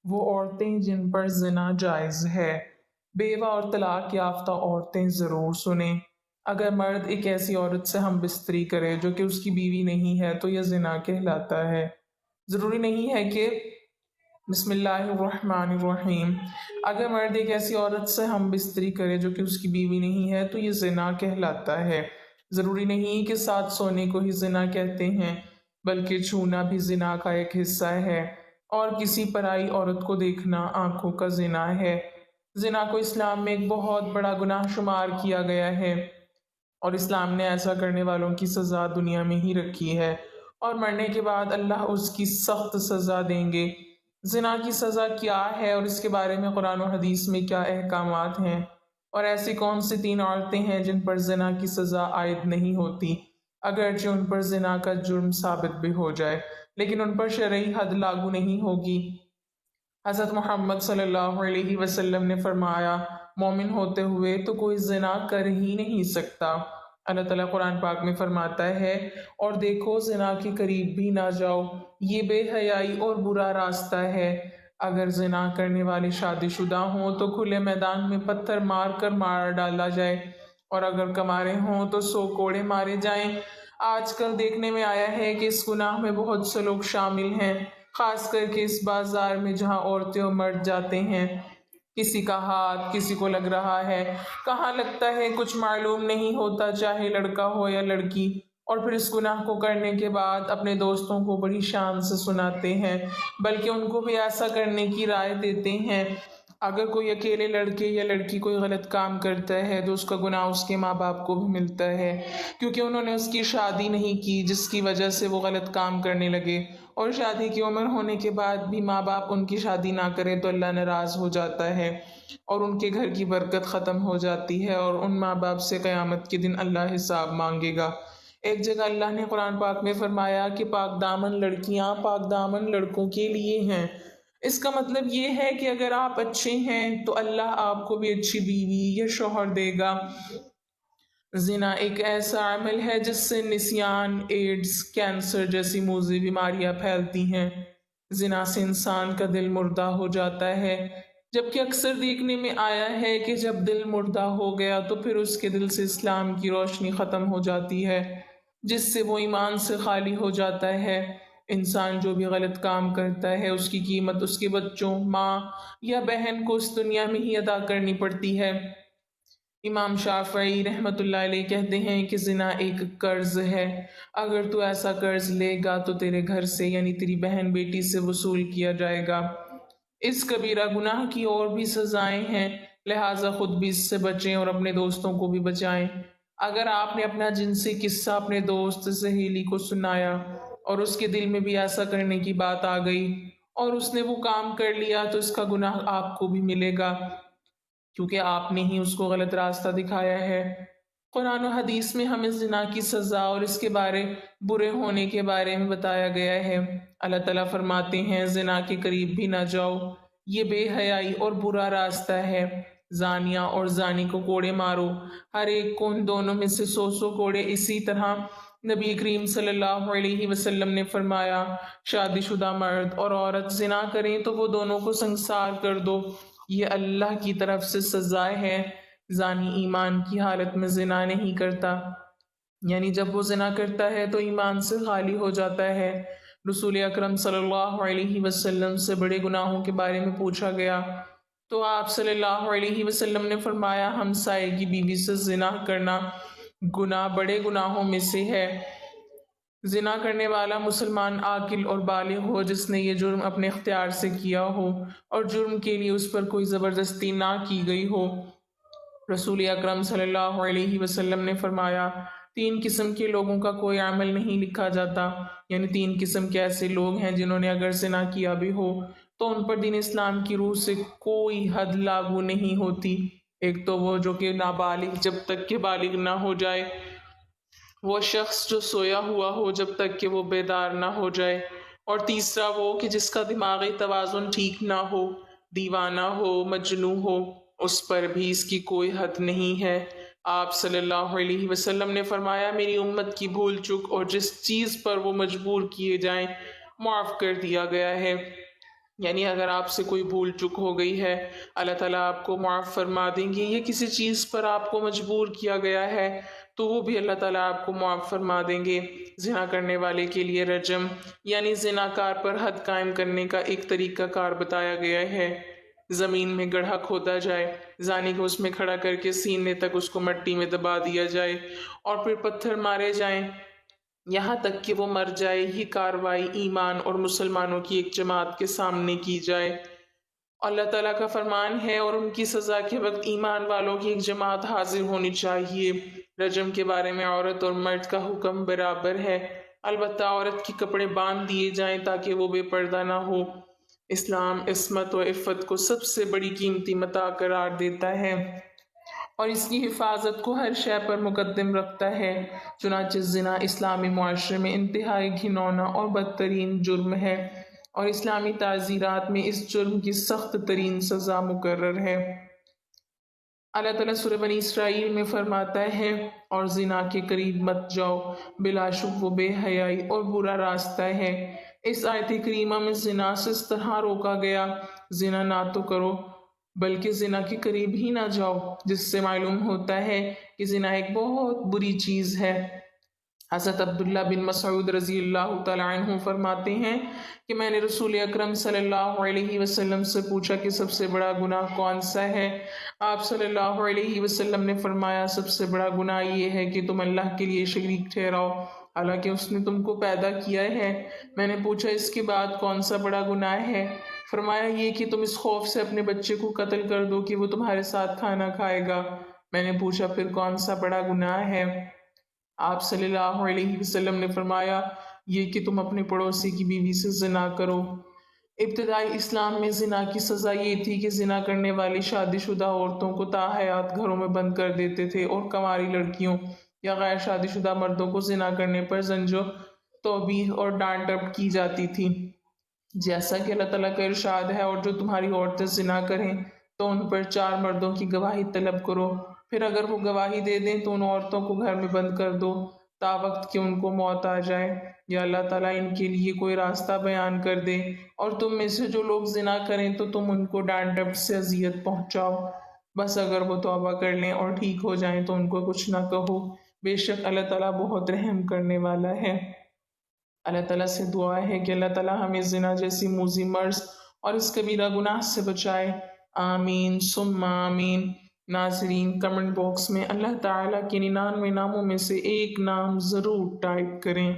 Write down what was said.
وہ عورتیں جن پر زنا جائز ہے۔ بیوہ اور طلاق یافتہ عورتیں ضرور سنیں، اگر مرد ایک ایسی عورت سے ہم بستری کرے جو کہ اس کی بیوی نہیں ہے تو یہ زنا کہلاتا ہے۔ ضروری نہیں ہے کہ بسم اللہ الرحمن الرحیم، اگر مرد ایک ایسی عورت سے ہم بستری کرے جو کہ اس کی بیوی نہیں ہے تو یہ زنا کہلاتا ہے۔ ضروری نہیں کہ ساتھ سونے کو ہی زنا کہتے ہیں، بلکہ چھونا بھی زنا کا ایک حصہ ہے، اور کسی پرائی عورت کو دیکھنا آنکھوں کا زنا ہے۔ زنا کو اسلام میں ایک بہت بڑا گناہ شمار کیا گیا ہے، اور اسلام نے ایسا کرنے والوں کی سزا دنیا میں ہی رکھی ہے، اور مرنے کے بعد اللہ اس کی سخت سزا دیں گے۔ زنا کی سزا کیا ہے اور اس کے بارے میں قرآن و حدیث میں کیا احکامات ہیں، اور ایسی کون سی 3 عورتیں ہیں جن پر زنا کی سزا عائد نہیں ہوتی، اگرچہ ان پر زنا کا جرم ثابت بھی ہو جائے، لیکن ان پر شرعی حد لاگو نہیں ہوگی۔ حضرت محمد صلی اللہ علیہ وسلم نے فرمایا، مومن ہوتے ہوئے تو کوئی زنا کر ہی نہیں سکتا۔ اللہ تعالیٰ قرآن پاک میں فرماتا ہے، اور دیکھو زنا کے قریب بھی نہ جاؤ، یہ بے حیائی اور برا راستہ ہے۔ اگر زنا کرنے والے شادی شدہ ہوں تو کھلے میدان میں پتھر مار کر مار ڈالا جائے، اور اگر کمارے ہوں تو 100 کوڑے مارے جائیں۔ آج کل دیکھنے میں آیا ہے کہ اس گناہ میں بہت سے لوگ شامل ہیں، خاص کر کے اس بازار میں جہاں عورتیں اور مرد جاتے ہیں۔ کسی کا ہاتھ کسی کو لگ رہا ہے، کہاں لگتا ہے کچھ معلوم نہیں ہوتا، چاہے لڑکا ہو یا لڑکی، اور پھر اس گناہ کو کرنے کے بعد اپنے دوستوں کو بڑی شان سے سناتے ہیں، بلکہ ان کو بھی ایسا کرنے کی رائے دیتے ہیں۔ اگر کوئی اکیلے لڑکے یا لڑکی کوئی غلط کام کرتا ہے تو اس کا گناہ اس کے ماں باپ کو بھی ملتا ہے، کیونکہ انہوں نے اس کی شادی نہیں کی جس کی وجہ سے وہ غلط کام کرنے لگے، اور شادی کی عمر ہونے کے بعد بھی ماں باپ ان کی شادی نہ کرے تو اللہ ناراض ہو جاتا ہے، اور ان کے گھر کی برکت ختم ہو جاتی ہے، اور ان ماں باپ سے قیامت کے دن اللہ حساب مانگے گا۔ ایک جگہ اللہ نے قرآن پاک میں فرمایا کہ پاک دامن لڑکیاں پاک دامن لڑکوں کے لیے ہیں۔ اس کا مطلب یہ ہے کہ اگر آپ اچھے ہیں تو اللہ آپ کو بھی اچھی بیوی یا شوہر دے گا۔ زنا ایک ایسا عمل ہے جس سے نسیان، ایڈز، کینسر جیسی موذی بیماریاں پھیلتی ہیں۔ زنا سے انسان کا دل مردہ ہو جاتا ہے، جبکہ اکثر دیکھنے میں آیا ہے کہ جب دل مردہ ہو گیا تو پھر اس کے دل سے اسلام کی روشنی ختم ہو جاتی ہے، جس سے وہ ایمان سے خالی ہو جاتا ہے۔ انسان جو بھی غلط کام کرتا ہے اس کی قیمت اس کے بچوں، ماں یا بہن کو اس دنیا میں ہی ادا کرنی پڑتی ہے۔ امام شافعی رحمۃ اللہ علیہ کہتے ہیں کہ زنا ایک قرض ہے، اگر تو ایسا قرض لے گا تو تیرے گھر سے یعنی تیری بہن بیٹی سے وصول کیا جائے گا۔ اس کبیرہ گناہ کی اور بھی سزائیں ہیں، لہٰذا خود بھی اس سے بچیں اور اپنے دوستوں کو بھی بچائیں۔ اگر آپ نے اپنا جنسی قصہ اپنے دوست سہیلی کو سنایا اور اس کے دل میں بھی ایسا کرنے کی بات آ گئی اور اس نے وہ کام کر لیا تو اس کا گناہ آپ کو بھی ملے گا، کیونکہ آپ نے ہی اس کو غلط راستہ دکھایا ہے۔ قرآن و حدیث میں ہمیں زنا کی سزا اور اس کے برے ہونے کے بارے میں بتایا گیا ہے۔ اللہ تعالیٰ فرماتے ہیں، زنا کے قریب بھی نہ جاؤ، یہ بے حیائی اور برا راستہ ہے۔ زانیہ اور زانی کو کوڑے مارو، ہر ایک کو ان دونوں میں سے 100 کوڑے۔ اسی طرح نبی کریم صلی اللہ علیہ وسلم نے فرمایا، شادی شدہ مرد اور عورت زنا کریں تو وہ دونوں کو سنگسار کر دو، یہ اللہ کی طرف سے سزا ہے۔ زانی ایمان کی حالت میں زنا نہیں کرتا، یعنی جب وہ زنا کرتا ہے تو ایمان سے خالی ہو جاتا ہے۔ رسول اکرم صلی اللہ علیہ وسلم سے بڑے گناہوں کے بارے میں پوچھا گیا تو آپ صلی اللہ علیہ وسلم نے فرمایا، ہمسائے کی بیوی سے زنا کرنا گناہ بڑے گناہوں میں سے ہے۔ زنا کرنے والا مسلمان عاقل اور بالغ ہو جس نے یہ جرم اپنے اختیار سے کیا ہو اور جرم کے لیے اس پر کوئی زبردستی نہ کی گئی ہو۔ رسول اکرم صلی اللہ علیہ وسلم نے فرمایا، 3 قسم کے لوگوں کا کوئی عمل نہیں لکھا جاتا، یعنی 3 قسم کے ایسے لوگ ہیں جنہوں نے اگر زنا کیا بھی ہو تو ان پر دین اسلام کی روح سے کوئی حد لاگو نہیں ہوتی۔ ایک تو وہ جو کہ نابالغ جب تک کہ بالغ نہ ہو جائے، وہ شخص جو سویا ہوا ہو جب تک کہ وہ بیدار نہ ہو جائے، اور تیسرا وہ کہ جس کا دماغی توازن ٹھیک نہ ہو، دیوانہ ہو، مجنوں ہو، اس پر بھی اس کی کوئی حد نہیں ہے۔ آپ صلی اللہ علیہ وسلم نے فرمایا، میری امت کی بھول چک اور جس چیز پر وہ مجبور کیے جائیں معاف کر دیا گیا ہے۔ یعنی اگر آپ سے کوئی بھول چک ہو گئی ہے اللہ تعالیٰ آپ کو معاف فرما دیں گے، یا کسی چیز پر آپ کو مجبور کیا گیا ہے تو وہ بھی اللہ تعالیٰ آپ کو معاف فرما دیں گے۔ زنا کرنے والے کے لیے رجم یعنی زنا کار پر حد قائم کرنے کا ایک طریقہ کار بتایا گیا ہے۔ زمین میں گڑھا کھودا جائے، زانی کو اس میں کھڑا کر کے سینے تک اس کو مٹی میں دبا دیا جائے اور پھر پتھر مارے جائیں یہاں تک کہ وہ مر جائے۔ یہ کاروائی ایمان اور مسلمانوں کی ایک جماعت کے سامنے کی جائے۔ اللہ تعالیٰ کا فرمان ہے اور ان کی سزا کے وقت ایمان والوں کی ایک جماعت حاضر ہونی چاہیے۔ رجم کے بارے میں عورت اور مرد کا حکم برابر ہے، البتہ عورت کے کپڑے باندھ دیے جائیں تاکہ وہ بے پردہ نہ ہو۔ اسلام عصمت و عفت کو سب سے بڑی قیمتی متاع قرار دیتا ہے اور اس کی حفاظت کو ہر شے پر مقدم رکھتا ہے۔ چنانچہ زنا اسلامی معاشرے میں انتہائی گھناؤنا اور بدترین جرم ہے اور اسلامی تعزیرات میں اس جرم کی سخت ترین سزا مقرر ہے۔ اللہ تعالیٰ سورہ بنی اسرائیل میں فرماتا ہے، اور زنا کے قریب مت جاؤ، بلا شک وہ بے حیائی اور برا راستہ ہے۔ اس آیت کریمہ میں زنا سے اس طرح روکا گیا، زنا نہ تو کرو بلکہ زنا کے قریب ہی نہ جاؤ، جس سے معلوم ہوتا ہے کہ زنا ایک بہت بری چیز ہے۔ حضرت عبداللہ بن مسعود رضی اللہ تعالیٰ عنہ فرماتے ہیں کہ میں نے رسول اکرم صلی اللہ علیہ وسلم سے پوچھا کہ سب سے بڑا گناہ کون سا ہے؟ آپ صلی اللہ علیہ وسلم نے فرمایا، سب سے بڑا گناہ یہ ہے کہ تم اللہ کے لیے شریک ٹھہراؤ حالانکہ اس نے تم کو پیدا کیا ہے۔ میں نے پوچھا اس کے بعد کون سا بڑا گناہ ہے؟ فرمایا یہ کہ تم اس خوف سے اپنے بچے کو قتل کر دو کہ وہ تمہارے ساتھ کھانا کھائے گا۔ میں نے پوچھا پھر کون سا بڑا گناہ ہے؟ آپ صلی اللہ علیہ وسلم نے فرمایا یہ کہ تم اپنے پڑوسی کی بیوی سے زنا کرو۔ ابتدائی اسلام میں زنا کی سزا یہ تھی کہ زنا کرنے والی شادی شدہ عورتوں کو تاحیات گھروں میں بند کر دیتے تھے اور کنواری لڑکیوں یا غیر شادی شدہ مردوں کو زنا کرنے پر زنج و توبیخ اور ڈانٹ ڈپٹ کی جاتی تھی، جیسا کہ اللہ تعالیٰ کا ارشاد ہے، اور جو تمہاری عورتیں زنا کریں تو ان پر 4 مردوں کی گواہی طلب کرو، پھر اگر وہ گواہی دے دیں تو ان عورتوں کو گھر میں بند کر دو تا وقت کہ ان کو موت آ جائے، یا اللہ تعالیٰ ان کے لیے کوئی راستہ بیان کر دے، اور تم میں سے جو لوگ زنا کریں تو تم ان کو ڈانٹ ڈپٹ سے اذیت پہنچاؤ، بس اگر وہ توبہ کر لیں اور ٹھیک ہو جائیں تو ان کو کچھ نہ کہو، بے شک اللہ تعالیٰ بہت رحم کرنے والا ہے۔ اللہ تعالیٰ سے دعا ہے کہ اللہ تعالیٰ ہمیں زنا جیسی موذی مرض اور اس کبیرہ گناہ سے بچائے، آمین ثم آمین۔ ناظرین کمنٹ باکس میں اللہ تعالیٰ کے 99 ناموں میں سے ایک نام ضرور ٹائپ کریں۔